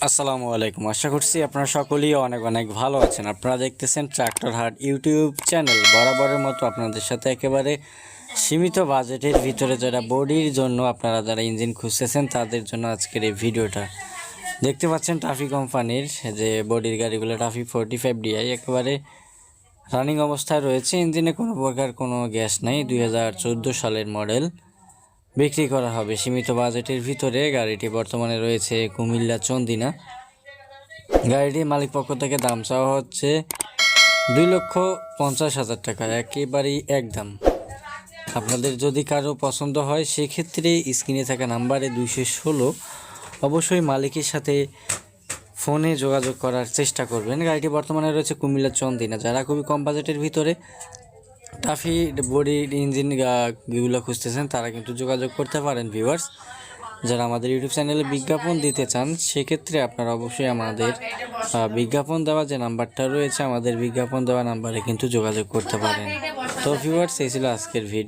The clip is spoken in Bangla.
আসসালামু আলাইকুম। আশা করছি আপনারা সকলেই অনেক অনেক ভালো আছেন। আপনারা দেখতেছেন ট্রাক্টর হাট ইউটিউব চ্যানেল। বরাবরের মতো আপনাদের সাথে একেবারে সীমিত বাজেটের ভিতরে যারা বডির জন্য আপনারা যারা ইঞ্জিন খুঁজতেছেন তাদের জন্য আজকের এই ভিডিওটা। দেখতে পাচ্ছেন টাফি কোম্পানির যে বডির গাড়িগুলো টাফি 45DI একেবারে রানিং অবস্থায় রয়েছে। ইঞ্জিনে কোনো প্রকার কোনো গ্যাস নাই, 2014 সালের মডেল। বিক্রি করা হবে সীমিত বাজেটের ভিতরে। গাড়িটি বর্তমানে রয়েছে কুমিল্লা চন্দিনা। গাড়িটি মালিক পক্ষ থেকে দাম চাওয়া হচ্ছে 2,50,000 টাকা, একেবারেই একদম। আপনাদের যদি কারো পছন্দ হয় সেক্ষেত্রে স্ক্রিনে থাকা নাম্বারে 216 অবশ্যই মালিকের সাথে ফোনে যোগাযোগ করার চেষ্টা করবেন। গাড়িটি বর্তমানে রয়েছে কুমিল্লা চন্দিনা। যারা খুবই কম বাজেটের ভিতরে টাফি বডির ইঞ্জিন গুলো খুঁজতেছেন তারা কিন্তু যোগাযোগ করতে পারেন। ভিউয়ার্স, যারা আমাদের ইউটিউব চ্যানেলে বিজ্ঞাপন দিতে চান সেক্ষেত্রে আপনারা অবশ্যই আমাদের বিজ্ঞাপন দেওয়া যে নাম্বারটা রয়েছে, আমাদের বিজ্ঞাপন দেওয়া নাম্বারে কিন্তু যোগাযোগ করতে পারেন। তো ভিউয়ার্স, এই ছিল আজকের ভিডিও।